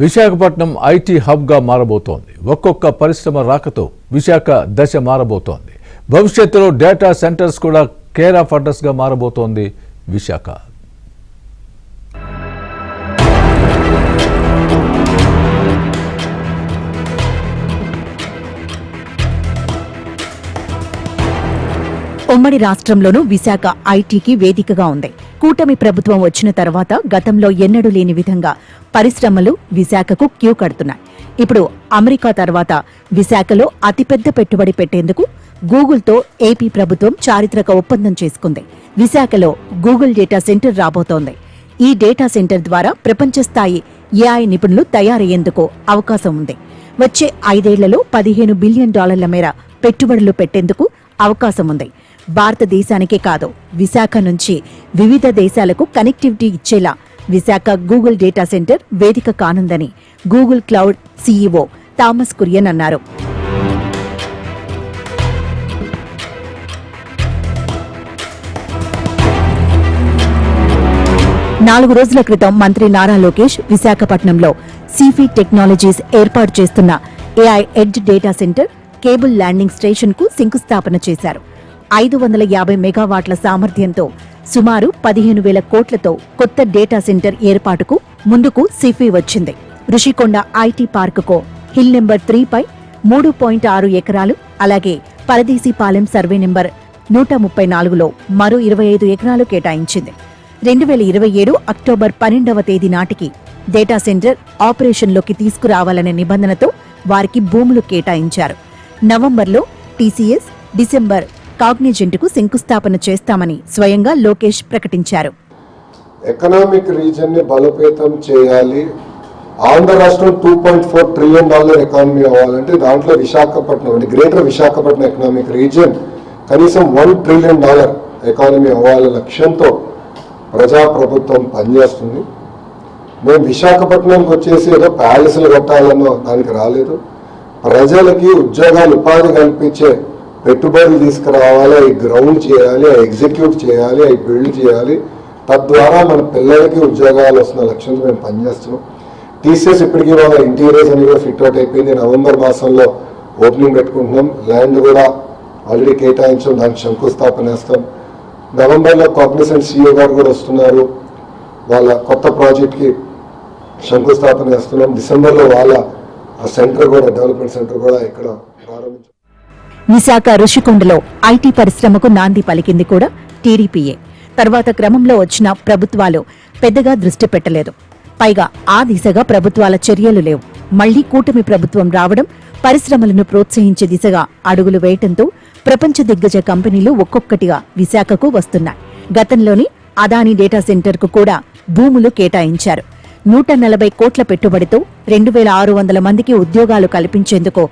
Visakhapatnam IT హబ్గా మారబోతోంది. ఒక్కొక్క పరిశ్రమ రాకతో విశాఖ దశ మారబోతోంది. భవిష్యత్తులో డేటా సెంటర్స్ కూడా కేర్ ఆఫ్ అడ్రస్గా మారబోతోంది విశాఖ. ఉమ్మడి రాష్ట్రంలోనూ విశాఖ ఐటీకి వేదికగా ఉంది. కూటమి ప్రభుత్వం వచ్చిన తర్వాత గతంలో ఎన్నడూ లేని విధంగా పరిశ్రమలు విశాఖకు క్యూ కడుతున్నాయి. ఇప్పుడు అమెరికా తర్వాత విశాఖలో అతిపెద్ద పెట్టుబడి పెట్టేందుకు గూగుల్తో ఏపీ ప్రభుత్వం చారిత్రక ఒప్పందం చేసుకుంది. విశాఖలో గూగుల్ డేటా సెంటర్ రాబోతోంది. ఈ డేటా సెంటర్ ద్వారా ప్రపంచ స్థాయి ఏఐ నిపుణులు తయారయ్యేందుకు అవకాశం ఉంది. వచ్చే 5 ఏళ్లలో $15 బిలియన్ మేర పెట్టుబడులు పెట్టేందుకు అవకాశం ఉంది. భారతదేశానికే కాదు, విశాఖ నుంచి వివిధ దేశాలకు కనెక్టివిటీ ఇచ్చేలా విశాఖ గూగుల్ డేటా సెంటర్ వేదిక కానుందని Google cloud CEO Thomas Kurian అన్నారు. నాలుగు రోజుల క్రితం మంత్రి నారా లోకేష్ విశాఖపట్నంలో సీఫీ టెక్నాలజీస్ ఏర్పాటు చేస్తున్న AI edge data centre cable landing station కు శంకుస్థాపన చేశారు. 550 మెగావాట్ల సామర్థ్యంతో సుమారు 15,000 కోట్లతో కొత్త డేటా సెంటర్ ఏర్పాటుకు ముందుకు సిఫీ వచ్చింది. రుషికొండ ఐటీ పార్కుకు హిల్ నెంబర్ 3 పై 3.6 ఎకరాలు, అలాగే పరదేశీపాలెం సర్వే నెంబర్ 134లో మరో 25 ఎకరాలు కేటాయించింది. 2027 అక్టోబర్ 12వ తేదీ నాటికి డేటా సెంటర్ ఆపరేషన్లోకి తీసుకురావాలనే నిబంధనతో వారికి భూములు కేటాయించారు. నవంబర్లో టీసీఎస్, డిసెంబర్ కాగ్నిజెంట్కు శంకుస్థాపన చేస్తామని స్వయంగా లోకేష్ ప్రకటించారు. ఎకనామిక్ రీజన్ ని బలోపేతం చేయాలి. ఆంధ్ర రాష్ట్రం $2.4 ట్రిలియన్ ఎకానమీ అవ్వాలంటే దాంట్లో విశాఖపట్నం అంటే గ్రేటర్ విశాఖపట్నం ఎకనామిక్ రీజన్ కనీసం $1 ట్రిలియన్ ఎకానమీ అవ్వాలనే లక్ష్యంతో ప్రజాప్రభుత్వం పనిచేస్తుంది. మేము విశాఖపట్నంకి వచ్చేసి ఏదో ప్యాలెస్లు కట్టాలన్నో దానికి రాలేదు. ప్రజలకి ఉద్యోగాలు, ఉపాధి కల్పించే పెట్టుబడులు తీసుకురావాలి, అవి గ్రౌండ్ చేయాలి, అవి ఎగ్జిక్యూట్ చేయాలి, అవి బిల్డ్ చేయాలి. తద్వారా మన పిల్లలకి ఉద్యోగాలు వస్తున్న లక్ష్యంతో మేము పనిచేస్తున్నాం. టీసీఎస్ ఇప్పటికీ వాళ్ళ ఇంటీరియర్స్ అని కూడా ఫిట్ అవుట్ అయిపోయింది. నవంబర్ మాసంలో ఓపెనింగ్ పెట్టుకుంటున్నాం. ల్యాండ్ కూడా ఆల్రెడీ కేటాయించాం, దానికి శంకుస్థాపన వేస్తాం. నవంబర్లో కాగ్నిసెంట్ సీఈఓ గారు కూడా వస్తున్నారు, వాళ్ళ కొత్త ప్రాజెక్ట్కి శంకుస్థాపన వేస్తున్నాం. డిసెంబర్లో వాళ్ళ సెంటర్ కూడా, డెవలప్మెంట్ సెంటర్ కూడా ఇక్కడ ప్రారంభించాం. విశాఖ రుషికొండలో ఐటీ పరిశ్రమకు నాంది పలికింది కూడా టీడీపీయే. తర్వాత క్రమంలో వచ్చిన ప్రభుత్వాలు పెద్దగా దృష్టి పెట్టలేదు. పైగా ఆ దిశగా ప్రభుత్వాల చర్యలు లేవు. మళ్లీ కూటమి ప్రభుత్వం రావడం పరిశ్రమలను ప్రోత్సహించే దిశగా అడుగులు వేయటంతో ప్రపంచ దిగ్గజ కంపెనీలు ఒక్కొక్కటిగా విశాఖకు వస్తున్నాయి. గతంలోని అదానీ డేటా సెంటర్కు కూడా భూములు కేటాయించారు. 140 కోట్ల పెట్టుబడితో 2,600 మందికి ఉద్యోగాలు కల్పించేందుకు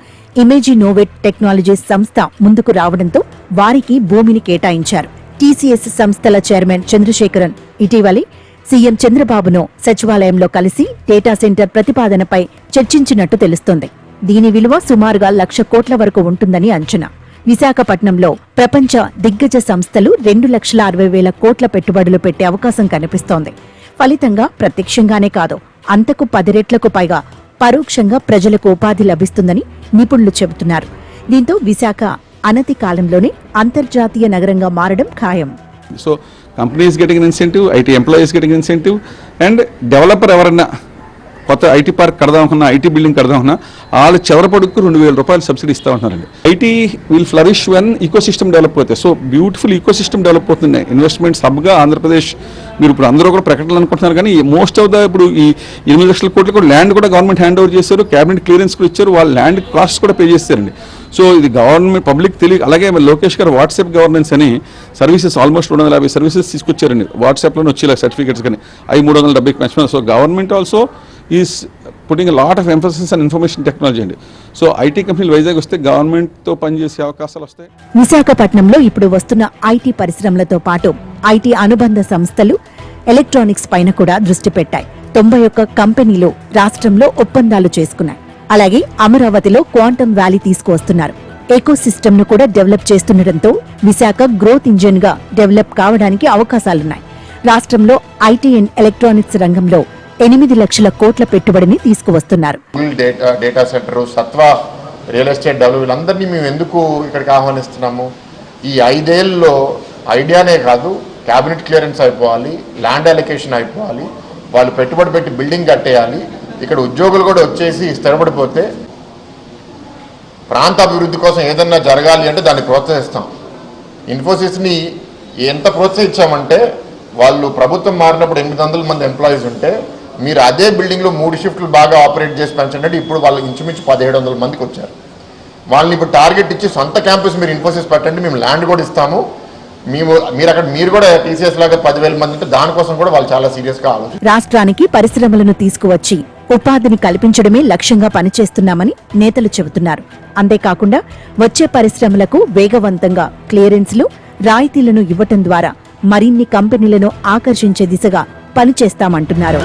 ఇమేజినోవేట్ టెక్నాలజీస్ సంస్థ ముందుకు రావడంతో వారికి భూమిని కేటాయించారు. టీసీఎస్ సంస్థల చైర్మన్ చంద్రశేఖరన్ ఇటీవలి సీఎం చంద్రబాబును సచివాలయంలో కలిసి డేటా సెంటర్ ప్రతిపాదనపై చర్చించినట్టు తెలుస్తోంది. దీని విలువ సుమారుగా 1,00,000 కోట్ల వరకు ఉంటుందని అంచనా. విశాఖపట్నంలో ప్రపంచ దిగ్గజ సంస్థలు 2,60,000 కోట్ల పెట్టుబడులు పెట్టే అవకాశం కనిపిస్తోంది. ఫలితంగా ప్రత్యక్షంగానే కాదు, అంతకు 10 రెట్లకు పైగా పరోక్షంగా ప్రజలకు ఉపాధి లభిస్తుందని నిపుణులు చెబుతున్నారు. దీంతో విశాఖ అనతి కాలంలోనే అంతర్జాతీయ నగరంగా మారడం ఖాయం. So companies getting incentive, IT employees getting incentive, and developer ఎవరన్నా కొత్త ఐటీ పార్క్ కడదామన్నా, ఐటీ బిల్డింగ్ కడదామన్నా వాళ్ళు చివరి పొడుకు $2,000 సబ్సిడీ ఇస్తూ ఉంటున్నారండి. IT will flourish when eco system develop అవుతాయి. So beautiful eco system develop అవుతున్నాయి. ఇన్వెస్ట్మెంట్స్ హబ్గా ఆంధ్రప్రదేశ్ మీరు ఇప్పుడు అందరూ కూడా ప్రకటనలు అనుకుంటున్నారు. కానీ మోస్ట్ ఆఫ్ ద ఇప్పుడు ఈ 8 లక్షల కోట్లు కూడా ల్యాండ్ కూడా గవర్నమెంట్ హ్యాండ్ ఓవర్ చేశారు, క్యాబినెట్ క్లియరెన్స్ కూడా ఇచ్చారు, వాళ్ళ ల్యాండ్ కాస్ట్ కూడా పే చేస్తారండి. సో ఇది గవర్నమెంట్ పబ్లిక్ తెలియ. అలాగే లోకేష్ గారు వాట్సాప్ గవర్నెన్స్ అని సర్వీసెస్ ఆల్మోస్ట్ 250 సర్వీసెస్ తీసుకొచ్చారండి. వాట్సాప్లోనే వచ్చేలా సర్టిఫికేట్స్ కానీ అవి 370కి maximum. So government also is putting lot of emphasis and information technology అండి. సో ఐటీ కంపెనీలు వైజాగ్ వస్తే గవర్నమెంట్తో పనిచేసే అవకాశాలు వస్తాయి. విశాఖపట్నంలో ఇప్పుడు వస్తున్న ఐటీ పరిశ్రమలతో పాటు ఐటీ అనుబంధ సంస్థలు, ఎలక్ట్రానిక్స్ పైన కూడా దృష్టి పెట్టాయి. 91 కంపెనీలు రాష్ట్రంలో ఒప్పందాలు చేసుకున్నాయి. అలాగే అమరావతిలో క్వాంటమ్ వ్యాలీ తీసుకువస్తున్నారు. ఎకో సిస్టమ్ ను కూడా డెవలప్ చేస్తుండటంతో విశాఖ గ్రోత్ ఇంజిన్ గా డెవలప్ కావడానికి అవకాశాలున్నాయి. రాష్ట్రంలో ఐటీ అండ్ ఎలక్ట్రానిక్స్ రంగంలో 8 లక్షల కోట్ల పెట్టుబడిని తీసుకువస్తున్నారు. డేటా సెంటర్, సత్వ రియల్ ఎస్టేట్ డెవలప్, వీళ్ళందరినీ మేము ఎందుకు ఇక్కడికి ఆహ్వానిస్తున్నాము? ఈ 5 ఏళ్ళలో ఐడియానే కాదు, క్యాబినెట్ క్లియరెన్స్ అయిపోవాలి, ల్యాండ్ అలొకేషన్ అయిపోవాలి, వాళ్ళు పెట్టుబడి పెట్టి బిల్డింగ్ కట్టేయాలి, ఇక్కడ ఉద్యోగులు కూడా వచ్చేసి స్థిరపడిపోతే ప్రాంత అభివృద్ధి కోసం ఏదన్నా జరగాలి అంటే దాన్ని ప్రోత్సహిస్తాం. ఇన్ఫోసిస్ని ఎంత ప్రోత్సహించామంటే, వాళ్ళు ప్రభుత్వం మారినప్పుడు 800 మంది ఎంప్లాయీస్ ఉంటే మీరు అదే బిల్డింగ్లో 3 షిఫ్ట్లు బాగా ఆపరేట్ చేసి పెంచండి, ఇప్పుడు వాళ్ళు ఇంచుమించు 1700 మందికి వచ్చారు. వాళ్ళని ఇప్పుడు టార్గెట్ ఇచ్చి సొంత క్యాంపస్ మీరు ఇన్ఫోసిస్ పెట్టండి, మేము ల్యాండ్ కూడా ఇస్తాము, మీరు కూడా టీసీఎస్ లాగా 10,000 మంది ఉంటే దానికోసం కూడా వాళ్ళు చాలా సీరియస్గా ఆలోచించారు. రాష్ట్రానికి పరిశ్రమలను తీసుకువచ్చి ఉపాధిని కల్పించడమే లక్ష్యంగా పనిచేస్తున్నామని నేతలు చెబుతున్నారు. అంతేకాకుండా వచ్చే పరిశ్రమలకు వేగవంతంగా క్లియరెన్స్లు, రాయితీలను ఇవ్వటం ద్వారా మరిన్ని కంపెనీలను ఆకర్షించే దిశగా పనిచేస్తామంటున్నారు.